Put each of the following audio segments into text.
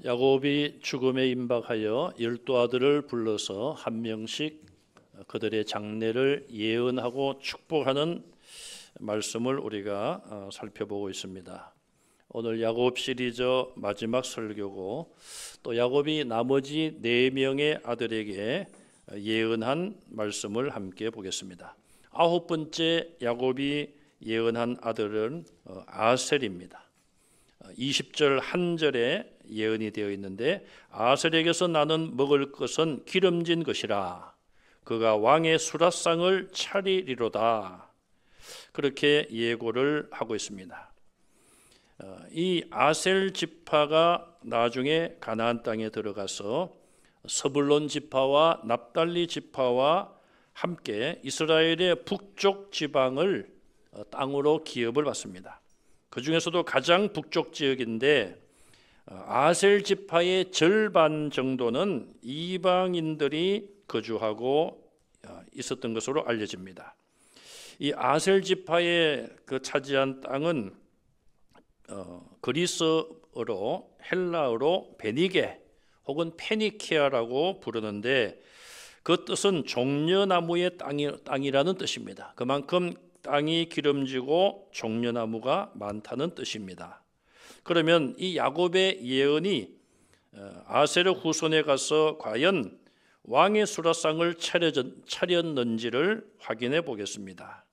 야곱이 죽음에 임박하여 12아들을 불러서 한 명씩 그들의 장례를 예언하고 축복하는 말씀을 우리가 살펴보고 있습니다. 오늘 야곱 시리즈 마지막 설교고, 또 야곱이 나머지 4명의 아들에게 예언한 말씀을 함께 보겠습니다. 9번째 야곱이 예언한 아들은 아셀입니다. 20절 한 절에 예언이 되어 있는데, 아셀에게서 나는 먹을 것은 기름진 것이라, 그가 왕의 수라상을 차리리로다. 그렇게 예고를 하고 있습니다. 이 아셀 지파가 나중에 가나안 땅에 들어가서 서불론 지파와 납달리 지파와 함께 이스라엘의 북쪽 지방을 땅으로 기업을 받습니다. 그 중에서도 가장 북쪽 지역인데, 아셀 지파의 절반 정도는 이방인들이 거주하고 있었던 것으로 알려집니다. 이 아셀 지파의 그 차지한 땅은 그리스어로, 헬라어로 베니게 혹은 페니키아라고 부르는데, 그 뜻은 종려나무의 땅이라는 뜻입니다. 그만큼 땅이 기름지고 종려나무가 많다는 뜻입니다. 그러면 이 야곱의 예언이 아셀의 후손에 가서 과연 왕의 수라상을 차렸는지를 확인해 보겠습니다.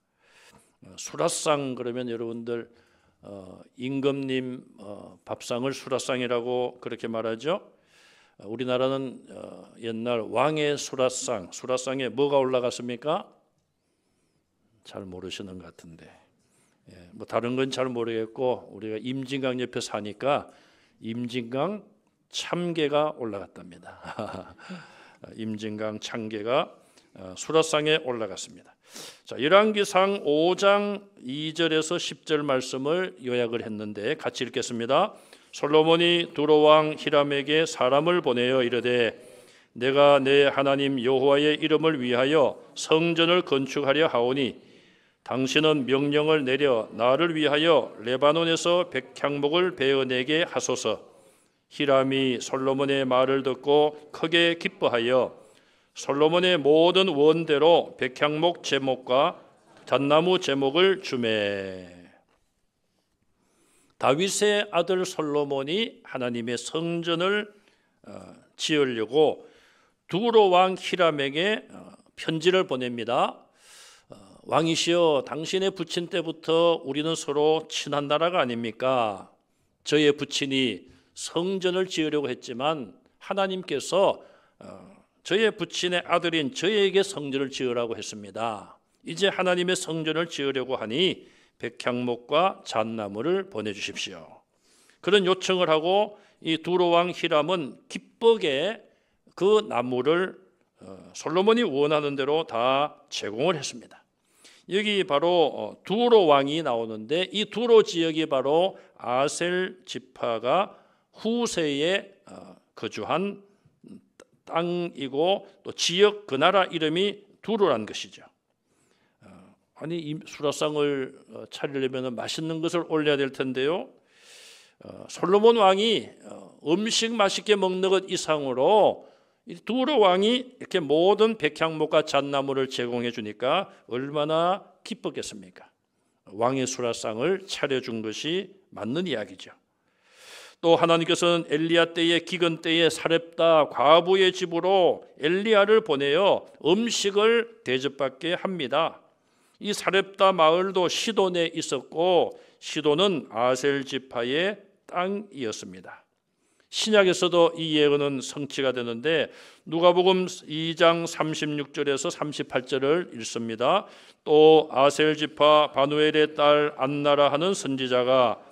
수라상 그러면 여러분들 임금님 밥상을 수라상이라고 그렇게 말하죠. 우리나라는 옛날 왕의 수라상에 뭐가 올라갔습니까? 잘 모르시는 것 같은데, 뭐 다른 건 잘 모르겠고, 우리가 임진강 옆에 사니까 임진강 참개가 올라갔답니다. 임진강 참개가 수라상에 올라갔습니다. 자, 열왕기상 5장 2절에서 10절 말씀을 요약을 했는데 같이 읽겠습니다. 솔로몬이 두로왕 히람에게 사람을 보내어 이르되, 내가 내 하나님 여호와의 이름을 위하여 성전을 건축하려 하오니 당신은 명령을 내려 나를 위하여 레바논에서 백향목을 베어내게 하소서. 히람이 솔로몬의 말을 듣고 크게 기뻐하여 솔로몬의 모든 원대로 백향목 제목과 잣나무 제목을 주매. 다윗의 아들 솔로몬이 하나님의 성전을 지으려고 두로 왕 히람에게 편지를 보냅니다. 왕이시여, 당신의 부친 때부터 우리는 서로 친한 나라가 아닙니까? 저의 부친이 성전을 지으려고 했지만 하나님께서 저의 부친의 아들인 저에게 성전을 지으라고 했습니다. 이제 하나님의 성전을 지으려고 하니 백향목과 잣나무를 보내주십시오. 그런 요청을 하고 이 두로 왕 히람은 기쁘게 그 나무를 솔로몬이 원하는 대로 다 제공을 했습니다. 여기 바로 두로 왕이 나오는데, 이 두로 지역이 바로 아셀 지파가 후세에 거주한 땅이고, 또 지역 그 나라 이름이 두로란 것이죠. 아니, 이 수라상을 차리려면 맛있는 것을 올려야 될 텐데요, 솔로몬 왕이 음식 맛있게 먹는 것 이상으로 이 두로 왕이 이렇게 모든 백향목과 잣나무를 제공해 주니까 얼마나 기뻤겠습니까? 왕의 수라상을 차려준 것이 맞는 이야기죠. 또 하나님께서는 엘리야 때의 기근 때에 사렙다 과부의 집으로 엘리야를 보내어 음식을 대접받게 합니다. 이 사렙다 마을도 시돈에 있었고, 시돈은 아셀 지파의 땅이었습니다. 신약에서도 이 예언은 성취가 되는데, 누가복음 2장 36절에서 38절을 읽습니다. 또 아셀 지파 바누엘의 딸 안나라 하는 선지자가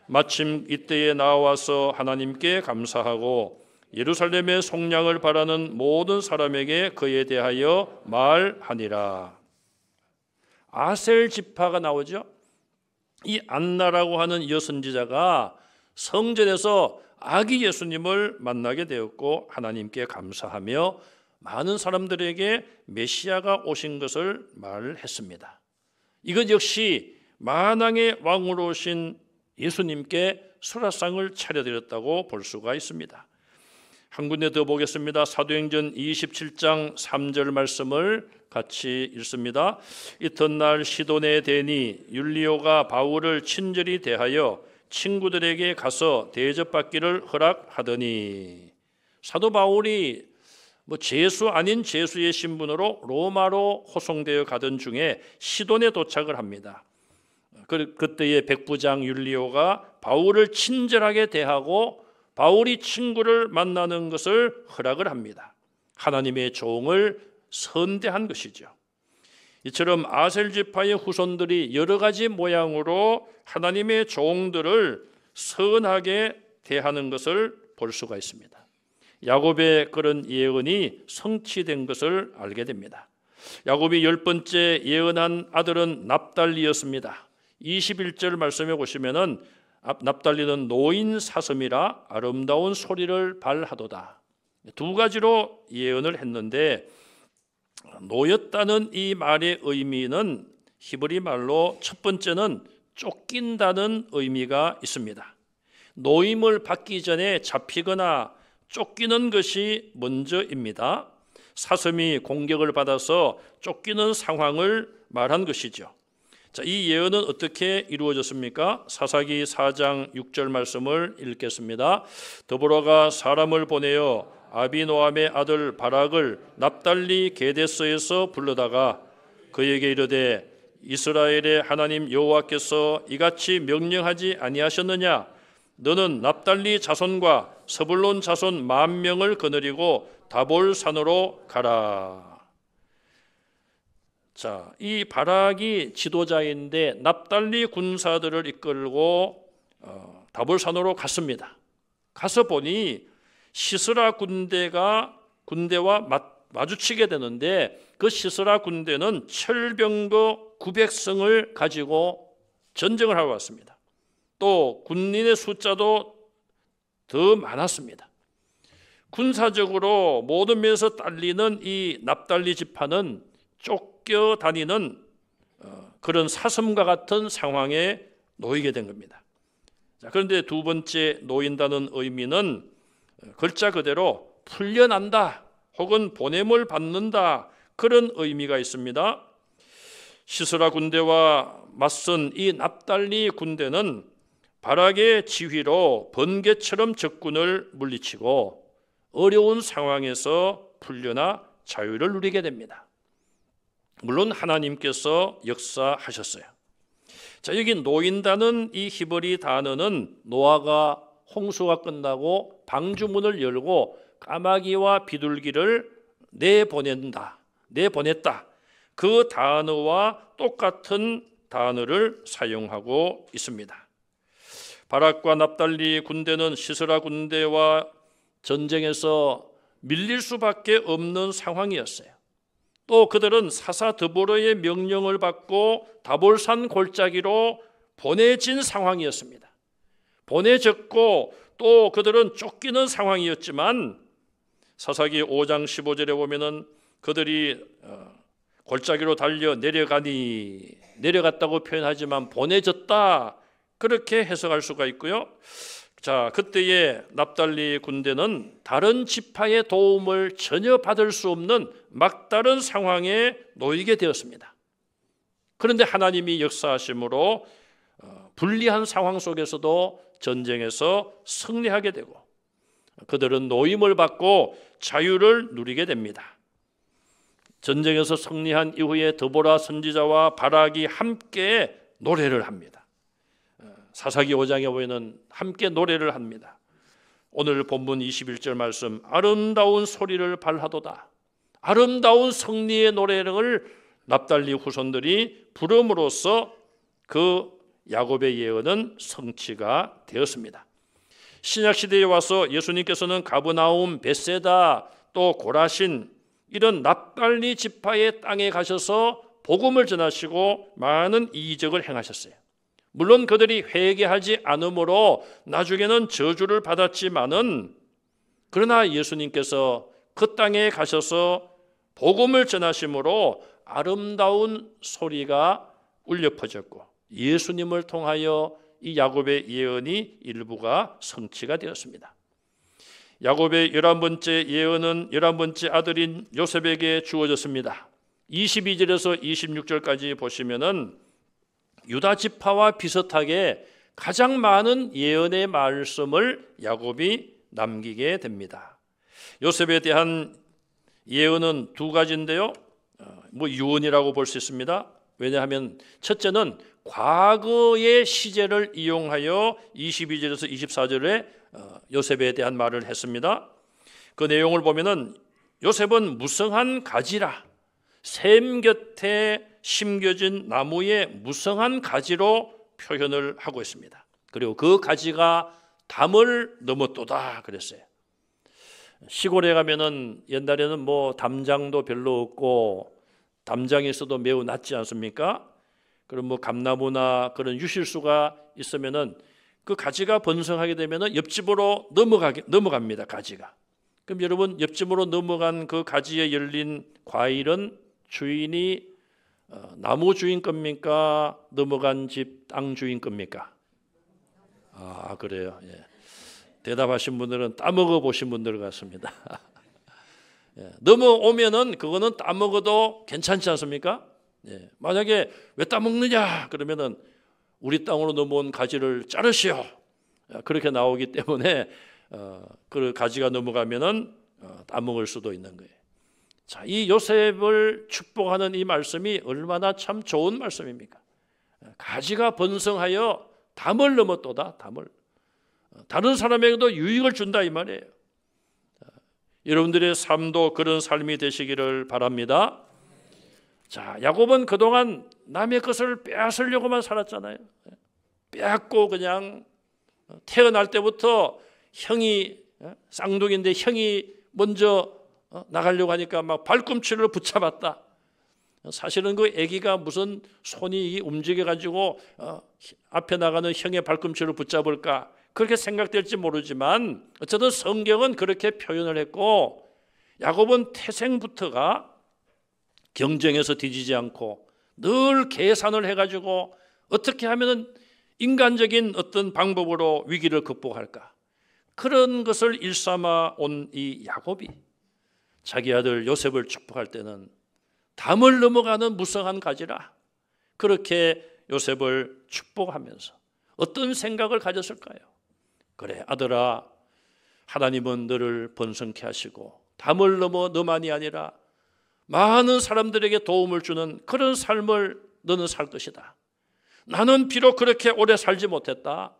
마침 이때에 나와서 하나님께 감사하고 예루살렘의 속량을 바라는 모든 사람에게 그에 대하여 말하니라. 아셀 지파가 나오죠. 이 안나라고 하는 여선지자가 성전에서 아기 예수님을 만나게 되었고, 하나님께 감사하며 많은 사람들에게 메시아가 오신 것을 말했습니다. 이것 역시 만왕의 왕으로 오신 예수님께 수라상을 차려드렸다고 볼 수가 있습니다. 한 군데 더 보겠습니다. 사도행전 27장 3절 말씀을 같이 읽습니다. 이튿날 시돈의 대니 율리오가 바울을 친절히 대하여 친구들에게 가서 대접받기를 허락하더니, 사도 바울이 죄수 아닌 죄수의 신분으로 로마로 호송되어 가던 중에 시돈에 도착을 합니다. 그때의 백부장 율리오가 바울을 친절하게 대하고 바울이 친구를 만나는 것을 허락을 합니다. 하나님의 종을 선대한 것이죠. 이처럼 아셀 지파의 후손들이 여러 가지 모양으로 하나님의 종들을 선하게 대하는 것을 볼 수가 있습니다. 야곱의 그런 예언이 성취된 것을 알게 됩니다. 야곱이 10번째 예언한 아들은 납달리였습니다. 21절 말씀에 보시면은 납달리는 노인 사슴이라 아름다운 소리를 발하도다. 두 가지로 예언을 했는데, 노였다는 이 말의 의미는 히브리 말로 첫 번째는 쫓긴다는 의미가 있습니다. 노임을 받기 전에 잡히거나 쫓기는 것이 먼저입니다. 사슴이 공격을 받아서 쫓기는 상황을 말한 것이죠. 자, 이 예언은 어떻게 이루어졌습니까? 사사기 4장 6절 말씀을 읽겠습니다. 더보라가 사람을 보내어 아비노함의 아들 바락을 납달리 게데스에서 불러다가 그에게 이르되, 이스라엘의 하나님 여호와께서 이같이 명령하지 아니하셨느냐? 너는 납달리 자손과 스불론 자손 10,000명을 거느리고 다볼산으로 가라. 자, 이 바락이 지도자인데 납달리 군사들을 이끌고 다볼산으로 갔습니다. 가서 보니 시스라 군대와 마주치게 되는데, 그 시스라 군대는 철병거 900성을 가지고 전쟁을 하러 왔습니다. 또 군인의 숫자도 더 많았습니다. 군사적으로 모든 면에서 딸리는 이 납달리 지파는 쫓겨다니는 그런 사슴과 같은 상황에 놓이게 된 겁니다. 자, 그런데 두 번째 놓인다는 의미는 글자 그대로 풀려난다 혹은 보냄을 받는다, 그런 의미가 있습니다. 시스라 군대와 맞선 이 납달리 군대는 바락의 지휘로 번개처럼 적군을 물리치고 어려운 상황에서 풀려나 자유를 누리게 됩니다. 물론 하나님께서 역사하셨어요. 자, 여기 놓인다는 이 히브리 단어는 노아가 홍수가 끝나고 방주문을 열고 까마귀와 비둘기를 내보냈다, 그 단어와 똑같은 단어를 사용하고 있습니다. 바락과 납달리 군대는 시스라 군대와 전쟁에서 밀릴 수밖에 없는 상황이었어요. 또 그들은 사사 드보라의 명령을 받고 다볼산 골짜기로 보내진 상황이었습니다. 보내졌고 또 그들은 쫓기는 상황이었지만, 사사기 5장 15절에 보면은 그들이 골짜기로 달려 내려갔다고 표현하지만 보내졌다, 그렇게 해석할 수가 있고요. 자, 그때의 납달리 군대는 다른 지파의 도움을 전혀 받을 수 없는 막다른 상황에 놓이게 되었습니다. 그런데 하나님이 역사하심으로 불리한 상황 속에서도 전쟁에서 승리하게 되고 그들은 노임을 받고 자유를 누리게 됩니다. 전쟁에서 승리한 이후에 드보라 선지자와 바락이 함께 노래를 합니다. 사사기 5장에 보면 함께 노래를 합니다. 오늘 본문 21절 말씀, 아름다운 소리를 발하도다. 아름다운 승리의 노래를 납달리 후손들이 부름으로써 그 야곱의 예언은 성취가 되었습니다. 신약시대에 와서 예수님께서는 가브나움, 벳세다, 또 고라신 이런 납달리 지파의 땅에 가셔서 복음을 전하시고 많은 이적을 행하셨어요. 물론 그들이 회개하지 않으므로 나중에는 저주를 받았지만은, 그러나 예수님께서 그 땅에 가셔서 복음을 전하심으로 아름다운 소리가 울려 퍼졌고 예수님을 통하여 이 야곱의 예언이 일부가 성취가 되었습니다. 야곱의 11번째 예언은 11번째 아들인 요셉에게 주어졌습니다. 22절에서 26절까지 보시면은 유다 지파와 비슷하게 가장 많은 예언의 말씀을 야곱이 남기게 됩니다. 요셉에 대한 예언은 두 가지인데요. 유언이라고 볼 수 있습니다. 왜냐하면 첫째는 과거의 시제를 이용하여 22절에서 24절에 요셉에 대한 말을 했습니다. 그 내용을 보면은 요셉은 무성한 가지라, 샘 곁에 심겨진 나무의 무성한 가지로 표현을 하고 있습니다. 그리고 그 가지가 담을 넘었도다 그랬어요. 시골에 가면은 옛날에는 담장도 별로 없고 담장이 있어도 매우 낮지 않습니까? 그럼 감나무나 그런 유실수가 있으면은 그 가지가 번성하게 되면은 옆집으로 넘어갑니다. 가지가. 그럼 여러분, 옆집으로 넘어간 그 가지에 열린 과일은 주인이 나무 주인 겁니까? 넘어간 집 땅 주인 겁니까? 아, 그래요. 예. 대답하신 분들은 따먹어 보신 분들 같습니다. 예. 넘어오면은 그거는 따먹어도 괜찮지 않습니까? 예. 만약에 왜 따먹느냐 그러면은 우리 땅으로 넘어온 가지를 자르시오. 그렇게 나오기 때문에 그 가지가 넘어가면은 따먹을 수도 있는 거예요. 자, 이 요셉을 축복하는 이 말씀이 얼마나 참 좋은 말씀입니까? 가지가 번성하여 담을 넘었도다. 담을. 다른 사람에게도 유익을 준다 이 말이에요. 여러분들의 삶도 그런 삶이 되시기를 바랍니다. 자, 야곱은 그동안 남의 것을 빼앗으려고만 살았잖아요. 빼앗고 그냥 태어날 때부터 형이 쌍둥이인데 형이 먼저 나가려고 하니까 막 발꿈치를 붙잡았다. 사실은 그 아기가 무슨 손이 움직여 가지고 앞에 나가는 형의 발꿈치를 붙잡을까 그렇게 생각될지 모르지만 어쨌든 성경은 그렇게 표현을 했고 야곱은 태생부터가 경쟁에서 뒤지지 않고 늘 계산을 해가지고 어떻게 하면 인간적인 어떤 방법으로 위기를 극복할까 그런 것을 일삼아 온 이 야곱이 자기 아들 요셉을 축복할 때는 담을 넘어가는 무성한 가지라 그렇게 요셉을 축복하면서 어떤 생각을 가졌을까요? 그래 아들아, 하나님은 너를 번성케 하시고 담을 넘어 너만이 아니라 많은 사람들에게 도움을 주는 그런 삶을 너는 살 것이다. 나는 비록 그렇게 오래 살지 못했다.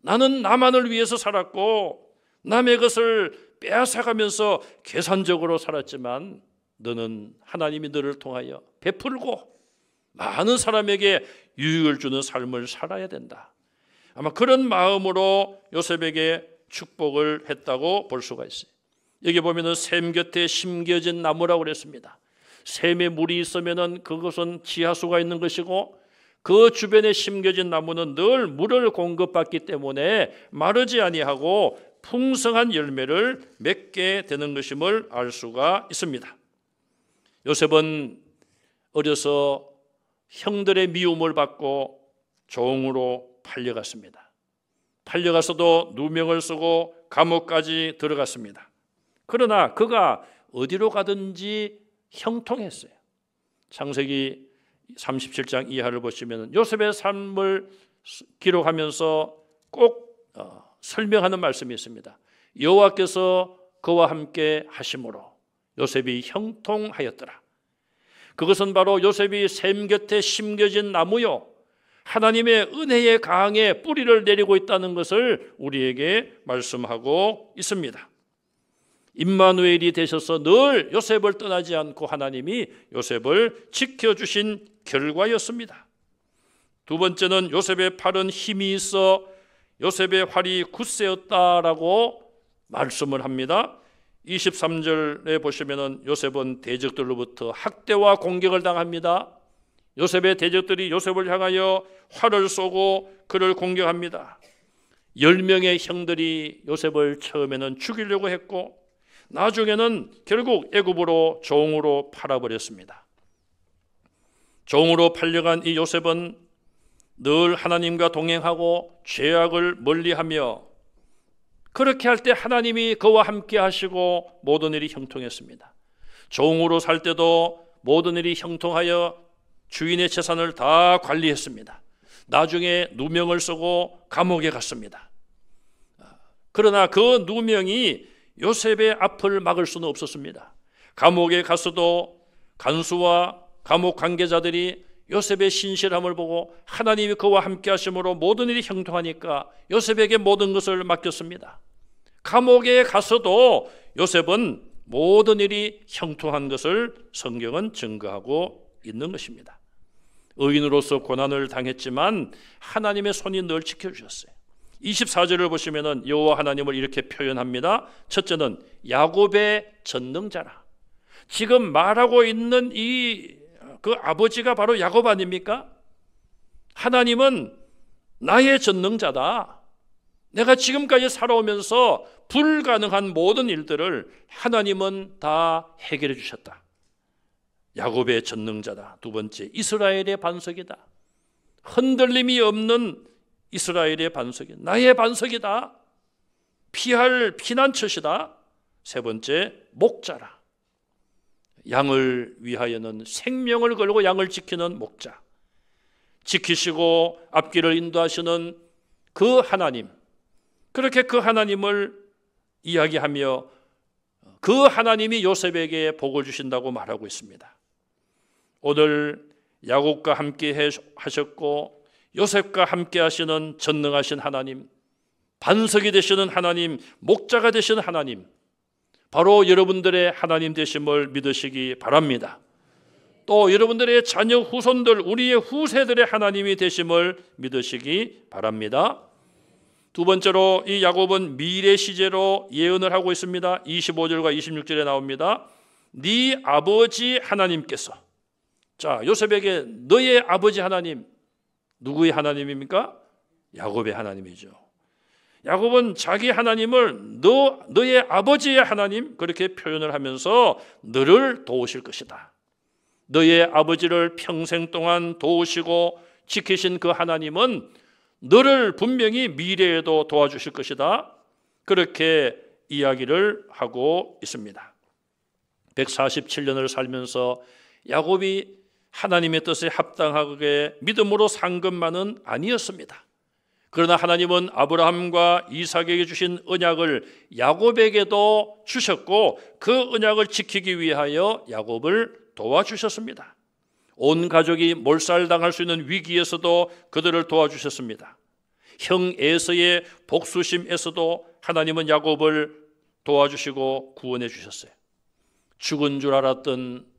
나는 나만을 위해서 살았고 남의 것을 빼앗아가면서 계산적으로 살았지만 너는 하나님이 너를 통하여 베풀고 많은 사람에게 유익을 주는 삶을 살아야 된다. 아마 그런 마음으로 요셉에게 축복을 했다고 볼 수가 있어요. 여기 보면은 샘 곁에 심겨진 나무라고 그랬습니다. 샘에 물이 있으면은 그것은 지하수가 있는 것이고 그 주변에 심겨진 나무는 늘 물을 공급받기 때문에 마르지 아니하고 풍성한 열매를 맺게 되는 것임을 알 수가 있습니다. 요셉은 어려서 형들의 미움을 받고 종으로 팔려갔습니다. 팔려가서도 누명을 쓰고 감옥까지 들어갔습니다. 그러나 그가 어디로 가든지 형통했어요. 창세기 37장 이하를 보시면 요셉의 삶을 기록하면서 꼭 설명하는 말씀이 있습니다. 여호와께서 그와 함께 하심으로 요셉이 형통하였더라. 그것은 바로 요셉이 샘 곁에 심겨진 나무요 하나님의 은혜의 강에 뿌리를 내리고 있다는 것을 우리에게 말씀하고 있습니다. 임마누엘이 되셔서 늘 요셉을 떠나지 않고 하나님이 요셉을 지켜주신 결과였습니다. 두 번째는 요셉의 팔은 힘이 있어 요셉의 활이 굳세었다라고 말씀을 합니다. 23절에 보시면 요셉은 대적들로부터 학대와 공격을 당합니다. 요셉의 대적들이 요셉을 향하여 활을 쏘고 그를 공격합니다. 10명의 형들이 요셉을 처음에는 죽이려고 했고 나중에는 결국 애굽으로 종으로 팔아버렸습니다. 종으로 팔려간 이 요셉은 늘 하나님과 동행하고 죄악을 멀리하며 그렇게 할 때 하나님이 그와 함께 하시고 모든 일이 형통했습니다. 종으로 살 때도 모든 일이 형통하여 주인의 재산을 다 관리했습니다. 나중에 누명을 쓰고 감옥에 갔습니다. 그러나 그 누명이 요셉의 앞을 막을 수는 없었습니다. 감옥에 갔어도 간수와 감옥 관계자들이 요셉의 신실함을 보고 하나님이 그와 함께 하심으로 모든 일이 형통하니까 요셉에게 모든 것을 맡겼습니다. 감옥에 갔어도 요셉은 모든 일이 형통한 것을 성경은 증거하고 있는 것입니다. 의인으로서 고난을 당했지만 하나님의 손이 늘 지켜주셨어요. 24절을 보시면 여호와 하나님을 이렇게 표현합니다. 첫째는 야곱의 전능자라. 지금 말하고 있는 그 아버지가 바로 야곱 아닙니까? 하나님은 나의 전능자다. 내가 지금까지 살아오면서 불가능한 모든 일들을 하나님은 다 해결해 주셨다. 야곱의 전능자다. 두 번째, 이스라엘의 반석이다. 흔들림이 없는 이스라엘의 반석이 나의 반석이다. 피할 피난처시다. 세 번째, 목자라. 양을 위하여는 생명을 걸고 양을 지키는 목자. 지키시고 앞길을 인도하시는 그 하나님. 그렇게 그 하나님을 이야기하며 그 하나님이 요셉에게 복을 주신다고 말하고 있습니다. 오늘 야곱과 함께 하셨고 요셉과 함께 하시는 전능하신 하나님, 반석이 되시는 하나님, 목자가 되시는 하나님, 바로 여러분들의 하나님 되심을 믿으시기 바랍니다. 또 여러분들의 자녀 후손들, 우리의 후세들의 하나님이 되심을 믿으시기 바랍니다. 두 번째로 이 야곱은 미래 시제로 예언을 하고 있습니다. 25절과 26절에 나옵니다. 네 아버지 하나님께서, 자, 요셉에게 너의 아버지 하나님, 누구의 하나님입니까? 야곱의 하나님이죠. 야곱은 자기 하나님을 너의 아버지의 하나님 그렇게 표현을 하면서 너를 도우실 것이다. 너의 아버지를 평생 동안 도우시고 지키신 그 하나님은 너를 분명히 미래에도 도와주실 것이다. 그렇게 이야기를 하고 있습니다. 147년을 살면서 야곱이 하나님의 뜻에 합당하게 믿음으로 산 것만은 아니었습니다. 그러나 하나님은 아브라함과 이삭에게 주신 언약을 야곱에게도 주셨고 그 언약을 지키기 위하여 야곱을 도와주셨습니다. 온 가족이 몰살당할 수 있는 위기에서도 그들을 도와주셨습니다. 형 에서의 복수심에서도 하나님은 야곱을 도와주시고 구원해 주셨어요. 죽은 줄 알았던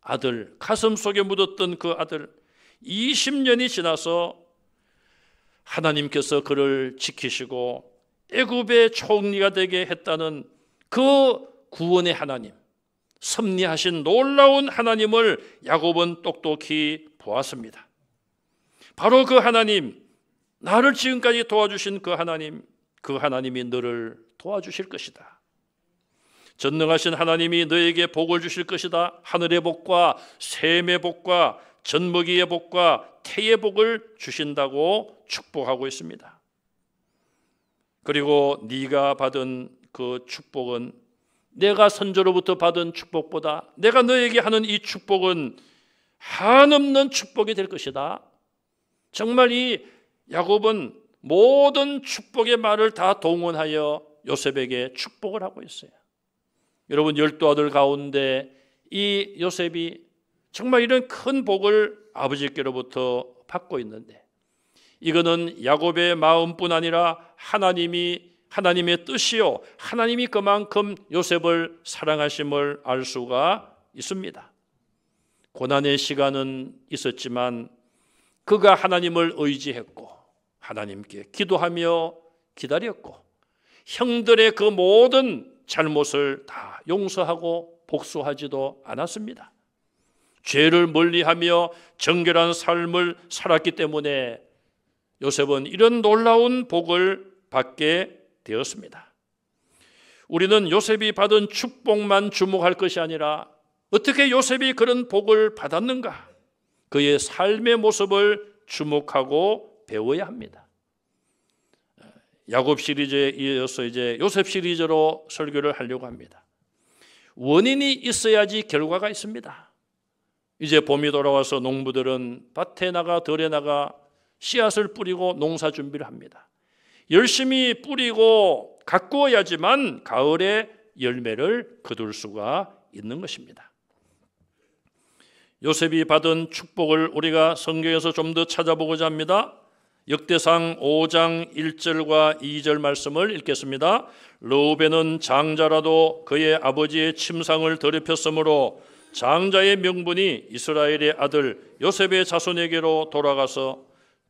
아들, 가슴 속에 묻었던 그 아들, 20년이 지나서 하나님께서 그를 지키시고 애굽의 총리가 되게 했다는 그 구원의 하나님, 섭리하신 놀라운 하나님을 야곱은 똑똑히 보았습니다. 바로 그 하나님, 나를 지금까지 도와주신 그 하나님이 너를 도와주실 것이다. 전능하신 하나님이 너에게 복을 주실 것이다. 하늘의 복과 샘의 복과 젖먹이의 복과 태의 복을 주신다고 축복하고 있습니다. 그리고 네가 받은 그 축복은 내가 선조로부터 받은 축복보다 내가 너에게 하는 이 축복은 한없는 축복이 될 것이다. 정말 이 야곱은 모든 축복의 말을 다 동원하여 요셉에게 축복을 하고 있어요. 여러분, 12 아들 가운데 이 요셉이 정말 이런 큰 복을 아버지께로부터 받고 있는데, 이거는 야곱의 마음뿐 아니라 하나님의 뜻이요, 하나님이 그만큼 요셉을 사랑하심을 알 수가 있습니다. 고난의 시간은 있었지만 그가 하나님을 의지했고 하나님께 기도하며 기다렸고 형들의 그 모든 잘못을 다 용서하고 복수하지도 않았습니다. 죄를 멀리하며 정결한 삶을 살았기 때문에 요셉은 이런 놀라운 복을 받게 되었습니다. 우리는 요셉이 받은 축복만 주목할 것이 아니라 어떻게 요셉이 그런 복을 받았는가, 그의 삶의 모습을 주목하고 배워야 합니다. 야곱 시리즈에 이어서 이제 요셉 시리즈로 설교를 하려고 합니다. 원인이 있어야지 결과가 있습니다. 이제 봄이 돌아와서 농부들은 밭에 나가 들에 나가 씨앗을 뿌리고 농사 준비를 합니다. 열심히 뿌리고 가꾸어야지만 가을에 열매를 거둘 수가 있는 것입니다. 요셉이 받은 축복을 우리가 성경에서 좀 더 찾아보고자 합니다. 역대상 5장 1절과 2절 말씀을 읽겠습니다. 르우벤은 장자라도 그의 아버지의 침상을 더럽혔으므로 장자의 명분이 이스라엘의 아들 요셉의 자손에게로 돌아가서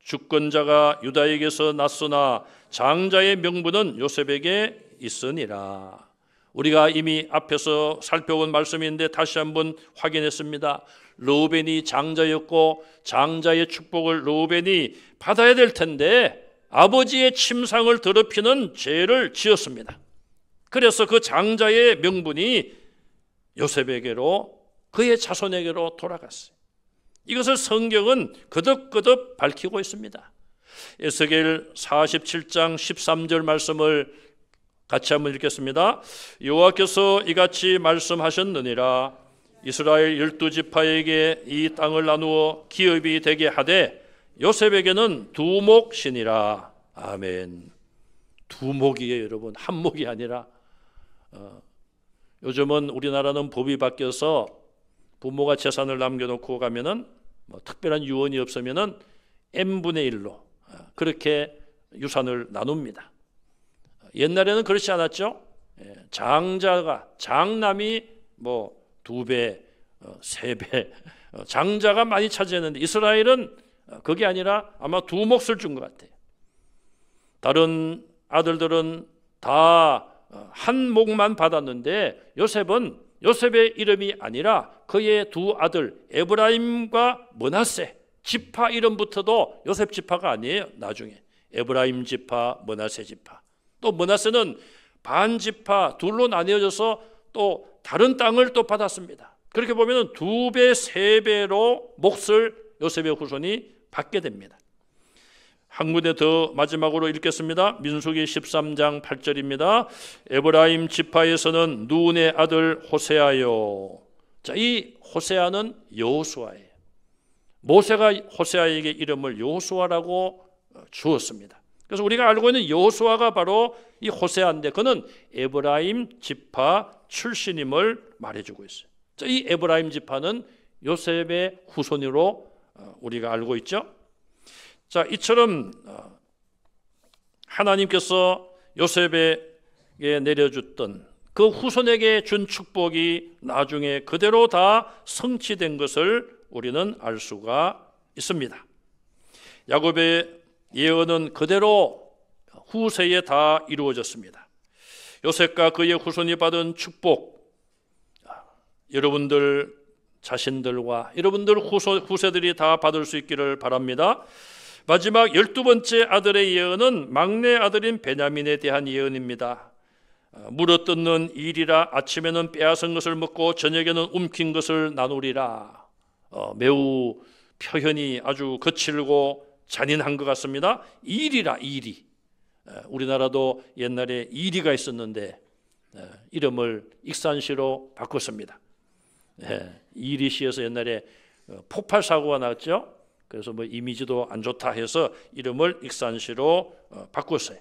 주권자가 유다에게서 났으나 장자의 명분은 요셉에게 있으니라. 우리가 이미 앞에서 살펴본 말씀인데 다시 한번 확인했습니다. 르우벤이 장자였고 장자의 축복을 르우벤이 받아야 될 텐데 아버지의 침상을 더럽히는 죄를 지었습니다. 그래서 그 장자의 명분이 요셉에게로 그의 자손에게로 돌아갔어요. 이것을 성경은 거듭거듭 밝히고 있습니다. 에스겔 47장 13절 말씀을 같이 한번 읽겠습니다. 여호와께서 이같이 말씀하셨느니라. 이스라엘 12지파에게 이 땅을 나누어 기업이 되게 하되 요셉에게는 두목이니라. 아멘. 두목이에요, 여러분. 한 목이 아니라. 요즘은 우리나라는 법이 바뀌어서 부모가 재산을 남겨놓고 가면은 뭐 특별한 유언이 없으면은 n분의 1로 그렇게 유산을 나눕니다. 옛날에는 그렇지 않았죠. 장자가 장남이 뭐 2배, 3배 장자가 많이 차지했는데 이스라엘은 그게 아니라 아마 두 몫을 준 것 같아요. 다른 아들들은 다 한 몫만 받았는데 요셉은 요셉의 이름이 아니라 그의 두 아들 에브라임과 므낫세 지파 이름부터도 요셉 지파가 아니에요. 나중에 에브라임 지파, 므낫세 지파. 또 므낫세는 반 지파 둘로 나뉘어져서 또 다른 땅을 또 받았습니다. 그렇게 보면 2배, 3배로 몫을 요셉의 후손이 받게 됩니다. 한 군데 더 마지막으로 읽겠습니다. 민수기 13장 8절입니다. 에브라임 지파에서는 눈의 아들 호세아요. 자, 이 호세아는 여호수아예요. 모세가 호세아에게 이름을 여호수아라고 주었습니다. 그래서 우리가 알고 있는 여호수아가 바로 이 호세아인데 그는 에브라임 지파 출신임을 말해주고 있어요. 자, 이 에브라임 지파는 요셉의 후손으로 우리가 알고 있죠. 자, 이처럼 하나님께서 요셉에게 내려줬던 그 후손에게 준 축복이 나중에 그대로 다 성취된 것을 우리는 알 수가 있습니다. 야곱의 예언은 그대로 후세에 다 이루어졌습니다. 요셉과 그의 후손이 받은 축복, 여러분들 자신들과 여러분들 후세들이 다 받을 수 있기를 바랍니다. 마지막 12번째 아들의 예언은 막내 아들인 베냐민에 대한 예언입니다. 물어뜯는 일이라 아침에는 빼앗은 것을 먹고 저녁에는 움킨 것을 나누리라. 매우 표현이 아주 거칠고 잔인한 것 같습니다. 일이라 일이. 우리나라도 옛날에 이리가 있었는데 이름을 익산시로 바꿨습니다. 이리시에서 옛날에 폭발 사고가 났죠. 그래서 뭐 이미지도 안 좋다 해서 이름을 익산시로 바꿨어요.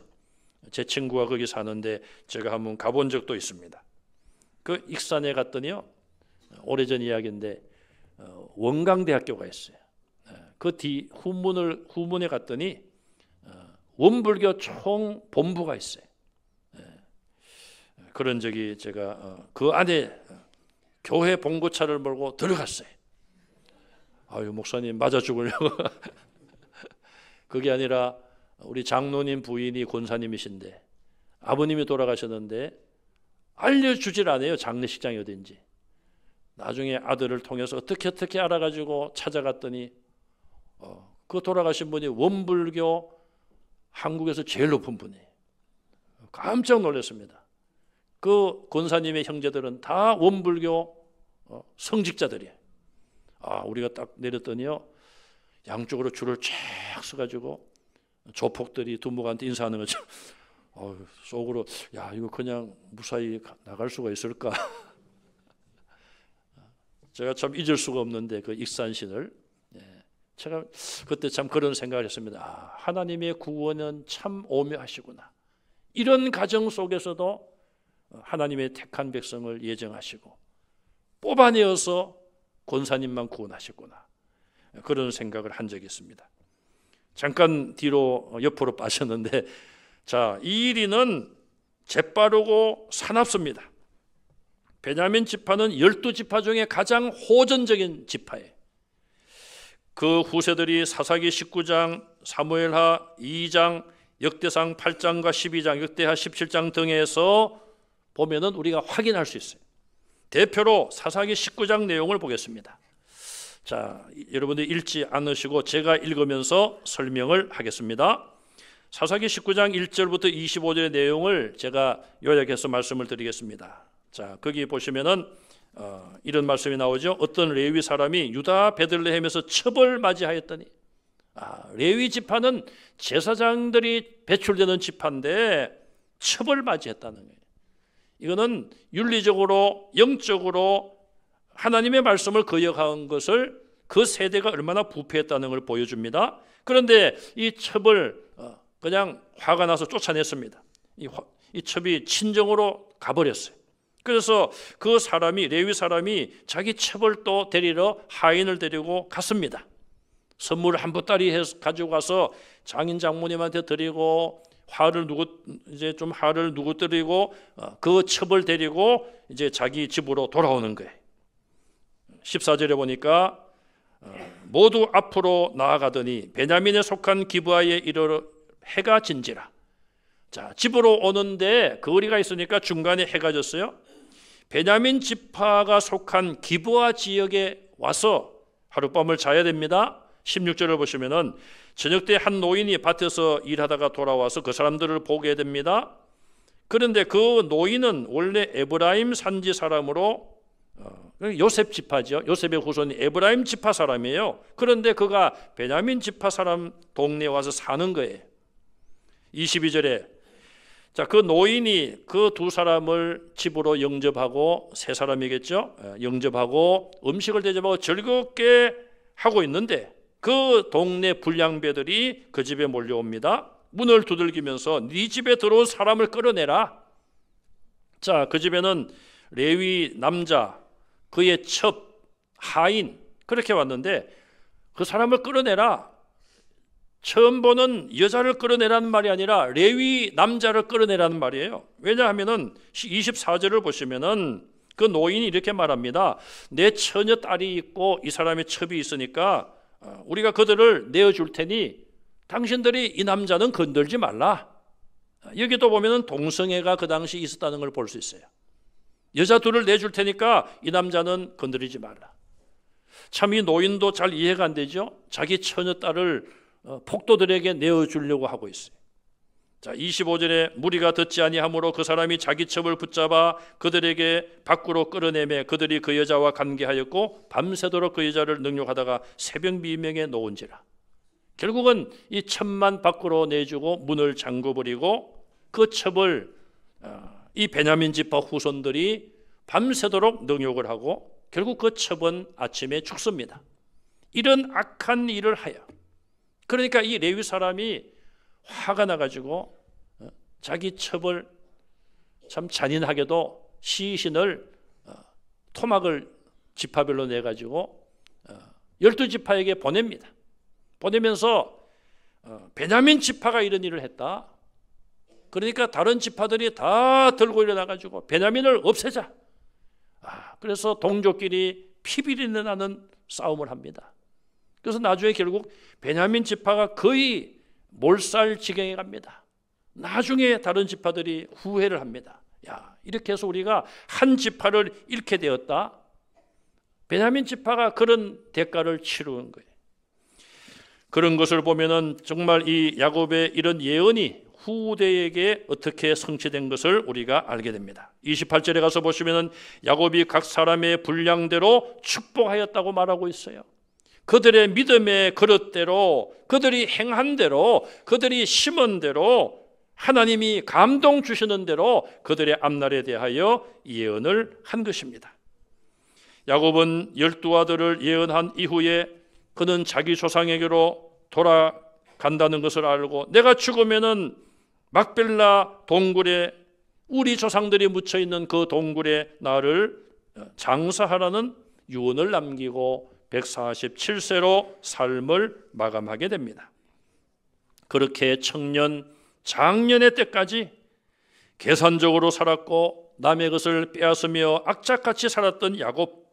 제 친구가 거기 사는데 제가 한번 가본 적도 있습니다. 그 익산에 갔더니요, 오래전 이야기인데 원광대학교가 있어요. 그 뒤 후문에 갔더니 원불교 총본부가 있어요. 그런 적이 제가 그 안에 교회 봉고차를 몰고 들어갔어요. 아유, 목사님 맞아 죽으려고. 그게 아니라 우리 장로님 부인이 권사님이신데 아버님이 돌아가셨는데 알려주질 않아요. 장례식장이 어딘지. 나중에 아들을 통해서 어떻게 알아가지고 찾아갔더니 그 돌아가신 분이 원불교 한국에서 제일 높은 분이에요. 깜짝 놀랐습니다. 그 권사님의 형제들은 다 원불교 성직자들이에요. 우리가 딱 내렸더니요, 양쪽으로 줄을 쫙 서가지고 조폭들이 두목한테 인사하는 거죠. 속으로 야 이거 그냥 무사히 나갈 수가 있을까? 제가 참 잊을 수가 없는데 그 익산신을 제가 그때 참 그런 생각을 했습니다. 하나님의 구원은 참 오묘하시구나. 이런 가정 속에서도 하나님의 택한 백성을 예정하시고 뽑아내어서 권사님만 구원하셨구나. 그런 생각을 한 적이 있습니다. 잠깐 뒤로 옆으로 빠졌는데 자, 이 일이는 재빠르고 사납습니다. 베냐민 지파는 12지파 중에 가장 호전적인 지파예요. 그 후세들이 사사기 19장, 사무엘하 2장, 역대상 8장과 12장, 역대하 17장 등에서 보면은 우리가 확인할 수 있어요. 대표로 사사기 19장 내용을 보겠습니다. 자, 여러분들 읽지 않으시고 제가 읽으면서 설명을 하겠습니다. 사사기 19장 1절부터 25절의 내용을 제가 요약해서 말씀을 드리겠습니다. 자, 거기 보시면은 이런 말씀이 나오죠. 어떤 레위 사람이 유다 베들레헴에서 첩을 맞이하였더니 레위 지파는 제사장들이 배출되는 지파인데 첩을 맞이했다는 거예요. 이거는 윤리적으로 영적으로 하나님의 말씀을 거역한 것을 그 세대가 얼마나 부패했다는 걸 보여줍니다. 그런데 이 첩을 그냥 화가 나서 쫓아냈습니다. 이 첩이 친정으로 가버렸어요. 그래서 그 사람이 레위 사람이 자기 첩을 또 데리러 하인을 데리고 갔습니다. 선물을 한 보따리 해서 가지고 가서 장인 장모님한테 드리고 화를 누구뜨리고 그 첩을 데리고 이제 자기 집으로 돌아오는 거예요. 14절에 보니까 모두 앞으로 나아가더니 베냐민에 속한 기브아에 이르러 해가 진지라. 자, 집으로 오는데 거리가 있으니까 중간에 해가 졌어요. 베냐민 지파가 속한 기브아 지역에 와서 하룻밤을 자야 됩니다. 16절을 보시면은 저녁 때 한 노인이 밭에서 일하다가 돌아와서 그 사람들을 보게 됩니다. 그런데 그 노인은 원래 에브라임 산지 사람으로 요셉 지파죠. 요셉의 후손이 에브라임 지파 사람이에요. 그런데 그가 베냐민 지파 사람 동네에 와서 사는 거예요. 22절에 자, 그 노인이 그 두 사람을 집으로 영접하고 세 사람이겠죠. 영접하고 음식을 대접하고 즐겁게 하고 있는데 그 동네 불량배들이 그 집에 몰려옵니다. 문을 두들기면서 네 집에 들어온 사람을 끌어내라. 자, 그 집에는 레위 남자, 그의 첩, 하인 그렇게 왔는데 그 사람을 끌어내라. 처음 보는 여자를 끌어내라는 말이 아니라 레위 남자를 끌어내라는 말이에요. 왜냐하면은 24절을 보시면은 그 노인이 이렇게 말합니다. 내 처녀 딸이 있고 이 사람의 첩이 있으니까 우리가 그들을 내어줄 테니 당신들이 이 남자는 건들지 말라. 여기도 보면은 동성애가 그 당시 있었다는 걸 볼 수 있어요. 여자 둘을 내줄 테니까 이 남자는 건드리지 말라. 참 이 노인도 잘 이해가 안 되죠. 자기 처녀 딸을 폭도들에게 내어주려고 하고 있어요. 자, 25절에 무리가 듣지 아니하므로 그 사람이 자기 첩을 붙잡아 그들에게 밖으로 끌어내매 그들이 그 여자와 관계하였고 밤새도록 그 여자를 능욕하다가 새벽 미명에 놓은지라. 결국은 이 첩만 밖으로 내주고 문을 잠궈버리고 그 첩을 이 베냐민 지파 후손들이 밤새도록 능욕을 하고 결국 그 첩은 아침에 죽습니다. 이런 악한 일을 하여 그러니까 이 레위 사람이 화가 나가지고 자기 첩을 참 잔인하게도 시신을 토막을 지파별로 내가지고 12지파에게 보냅니다. 보내면서 베냐민 지파가 이런 일을 했다. 그러니까 다른 지파들이 다 들고 일어나가지고 베냐민을 없애자. 그래서 동족끼리 피비린내 나는 싸움을 합니다. 그래서 나중에 결국 베냐민 지파가 거의 몰살 지경에 갑니다. 나중에 다른 지파들이 후회를 합니다. 야, 이렇게 해서 우리가 한 지파를 잃게 되었다. 베냐민 지파가 그런 대가를 치르는 거예요. 그런 것을 보면은 정말 이 야곱의 이런 예언이 후대에게 어떻게 성취된 것을 우리가 알게 됩니다. 28절에 가서 보시면은 야곱이 각 사람의 분량대로 축복하였다고 말하고 있어요. 그들의 믿음의 그릇대로, 그들이 행한 대로, 그들이 심은 대로, 하나님이 감동 주시는 대로 그들의 앞날에 대하여 예언을 한 것입니다. 야곱은 12아들을 예언한 이후에 그는 자기 조상에게로 돌아간다는 것을 알고, 내가 죽으면은 막벨라 동굴에, 우리 조상들이 묻혀 있는 그 동굴에 나를 장사하라는 유언을 남기고 147세로 삶을 마감하게 됩니다. 그렇게 청년, 장년의 때까지 계산적으로 살았고 남의 것을 빼앗으며 악착같이 살았던 야곱,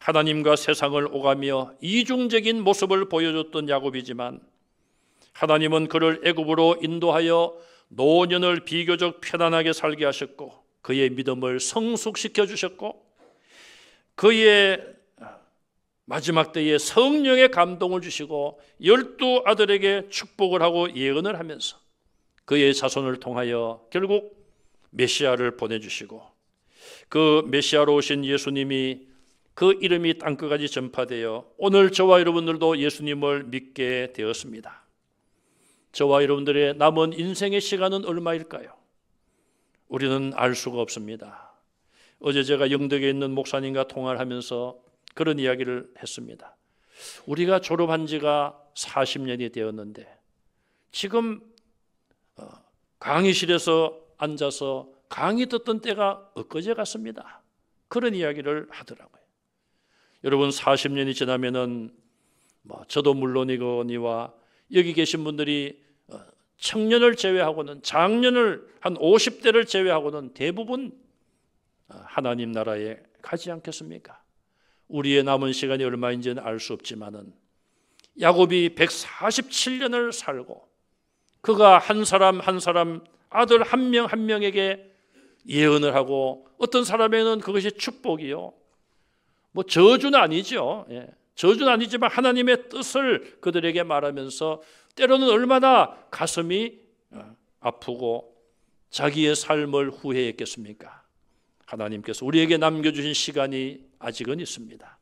하나님과 세상을 오가며 이중적인 모습을 보여줬던 야곱이지만 하나님은 그를 애굽으로 인도하여 노년을 비교적 편안하게 살게 하셨고 그의 믿음을 성숙시켜 주셨고 그의 마지막 때에 성령의 감동을 주시고 12아들에게 축복을 하고 예언을 하면서 그의 자손을 통하여 결국 메시아를 보내주시고, 그 메시아로 오신 예수님이 그 이름이 땅끝까지 전파되어 오늘 저와 여러분들도 예수님을 믿게 되었습니다. 저와 여러분들의 남은 인생의 시간은 얼마일까요? 우리는 알 수가 없습니다. 어제 제가 영덕에 있는 목사님과 통화를 하면서 그런 이야기를 했습니다. 우리가 졸업한 지가 40년이 되었는데 지금 강의실에서 앉아서 강의 듣던 때가 엊그제 같습니다. 그런 이야기를 하더라고요. 여러분, 40년이 지나면은 저도 물론이거니와 여기 계신 분들이 청년을 제외하고는, 장년을 한 50대를 제외하고는 대부분 하나님 나라에 가지 않겠습니까? 우리의 남은 시간이 얼마인지는 알 수 없지만은 야곱이 147년을 살고 그가 한 사람 한 사람, 아들 한 명 한 명에게 예언을 하고, 어떤 사람에게는 그것이 축복이요, 저주는 아니죠. 저주는 아니지만 하나님의 뜻을 그들에게 말하면서 때로는 얼마나 가슴이 아프고 자기의 삶을 후회했겠습니까? 하나님께서 우리에게 남겨주신 시간이 아직은 있습니다.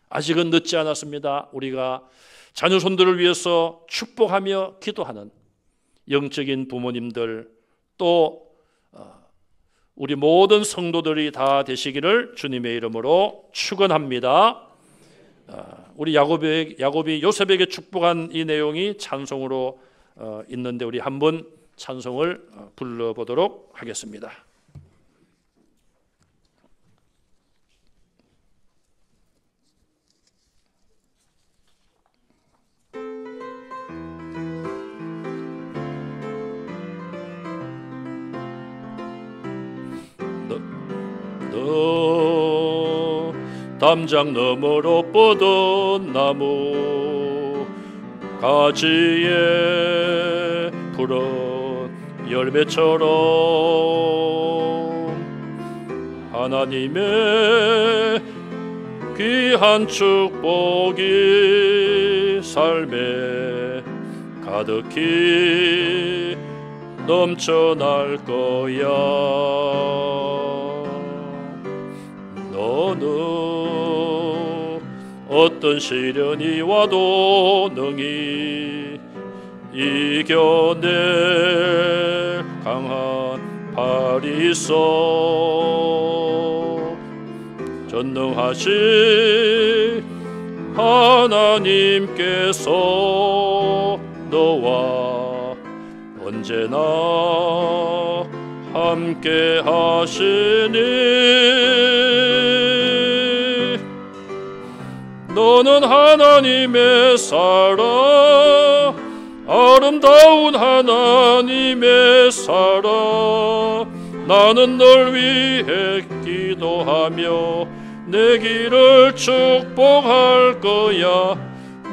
아직은 늦지 않았습니다. 우리가 자녀손들을 위해서 축복하며 기도하는 영적인 부모님들, 또 우리 모든 성도들이 다 되시기를 주님의 이름으로 축원합니다. 우리 야곱이 요셉에게 축복한 이 내용이 찬송으로 있는데 우리 한번 찬송을 불러보도록 하겠습니다. 담장 너머로 뻗은 나무 가지에 푸른 열매처럼 하나님의 귀한 축복이 삶에 가득히 넘쳐날 거야. 너는 어떤 시련이 와도 능히 이겨낼 강한 팔이 있어. 전능하신 하나님께서 너와 언제나 함께 하시니 너는 하나님의 사랑, 아름다운 하나님의 사랑. 나는 널 위해 기도하며 내 길을 축복할 거야.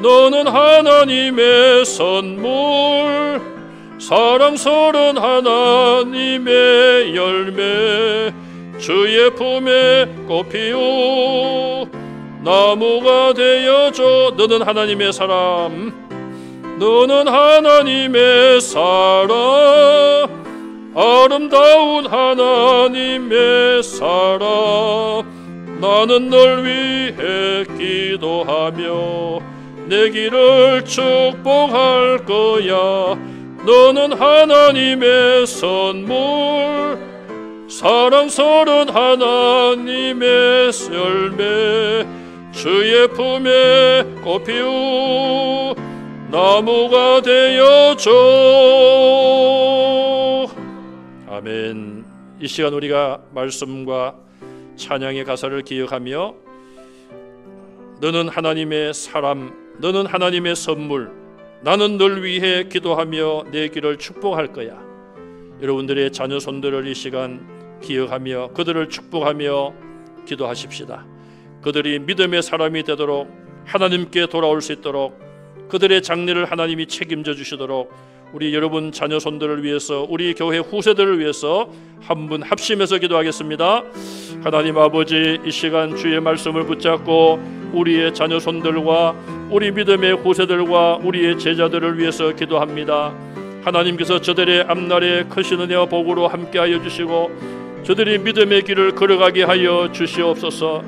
너는 하나님의 선물, 사랑스러운 하나님의 열매, 주의 품에 꽃피우 나무가 되어줘. 너는 하나님의 사람, 너는 하나님의 사랑, 아름다운 하나님의 사랑. 나는 널 위해 기도하며 내 길을 축복할 거야. 너는 하나님의 선물, 사랑스러운 하나님의 열매, 주의 품에 꽃피우 나무가 되어줘. 아멘. 이 시간 우리가 말씀과 찬양의 가사를 기억하며 너는 하나님의 사람, 너는 하나님의 선물, 나는 널 위해 기도하며 내 길을 축복할 거야. 여러분들의 자녀 손들을 이 시간 기억하며 그들을 축복하며 기도하십시다. 그들이 믿음의 사람이 되도록, 하나님께 돌아올 수 있도록, 그들의 장래를 하나님이 책임져 주시도록 우리 여러분 자녀 손들을 위해서, 우리 교회 후세들을 위해서 한 분 합심해서 기도하겠습니다. 하나님 아버지, 이 시간 주의 말씀을 붙잡고 우리의 자녀 손들과 우리 믿음의 후세들과 우리의 제자들을 위해서 기도합니다. 하나님께서 저들의 앞날에 크신 은혜와 복으로 함께하여 주시고 저들이 믿음의 길을 걸어가게 하여 주시옵소서.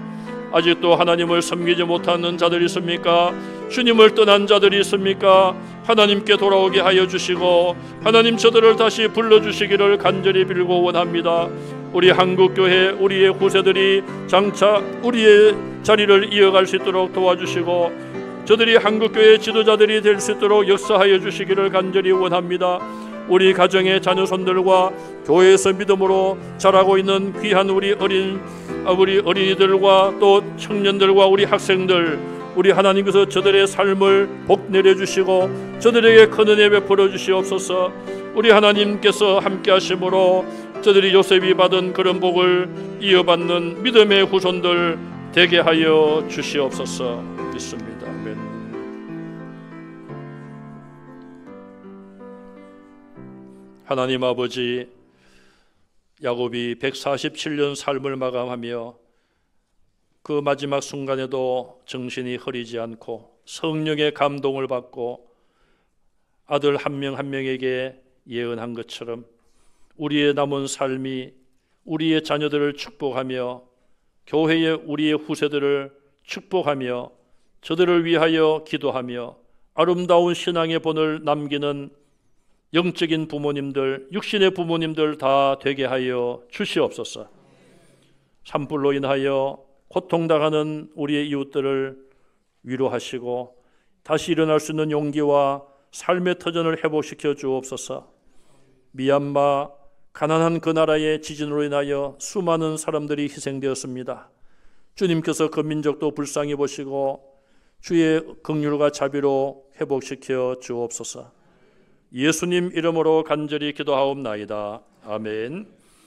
아직도 하나님을 섬기지 못하는 자들이 있습니까? 주님을 떠난 자들이 있습니까? 하나님께 돌아오게 하여 주시고 하나님 저들을 다시 불러주시기를 간절히 빌고 원합니다. 우리 한국교회 우리의 후세들이 장차 우리의 자리를 이어갈 수 있도록 도와주시고 저들이 한국교회 지도자들이 될 수 있도록 역사하여 주시기를 간절히 원합니다. 우리 가정의 자녀손들과 교회에서 믿음으로 자라고 있는 귀한 우리 어린이들과 또 청년들과 우리 학생들, 우리 하나님께서 저들의 삶을 복 내려주시고 저들에게 큰 은혜 베풀어 주시옵소서. 우리 하나님께서 함께 하심으로 저들이 요셉이 받은 그런 복을 이어받는 믿음의 후손들 되게 하여 주시옵소서. 믿습니다. 아멘. 하나님 아버지, 야곱이 147년 삶을 마감하며 그 마지막 순간에도 정신이 흐리지 않고 성령의 감동을 받고 아들 한 명 한 명에게 예언한 것처럼 우리의 남은 삶이 우리의 자녀들을 축복하며 교회의 우리의 후세들을 축복하며 저들을 위하여 기도하며 아름다운 신앙의 본을 남기는 영적인 부모님들, 육신의 부모님들 다 되게 하여 주시옵소서. 산불로 인하여 고통당하는 우리의 이웃들을 위로하시고 다시 일어날 수 있는 용기와 삶의 터전을 회복시켜 주옵소서. 미얀마 가난한 그 나라의 지진으로 인하여 수많은 사람들이 희생되었습니다. 주님께서 그 민족도 불쌍히 보시고 주의 긍휼과 자비로 회복시켜 주옵소서. 예수님 이름으로 간절히 기도하옵나이다. 아멘.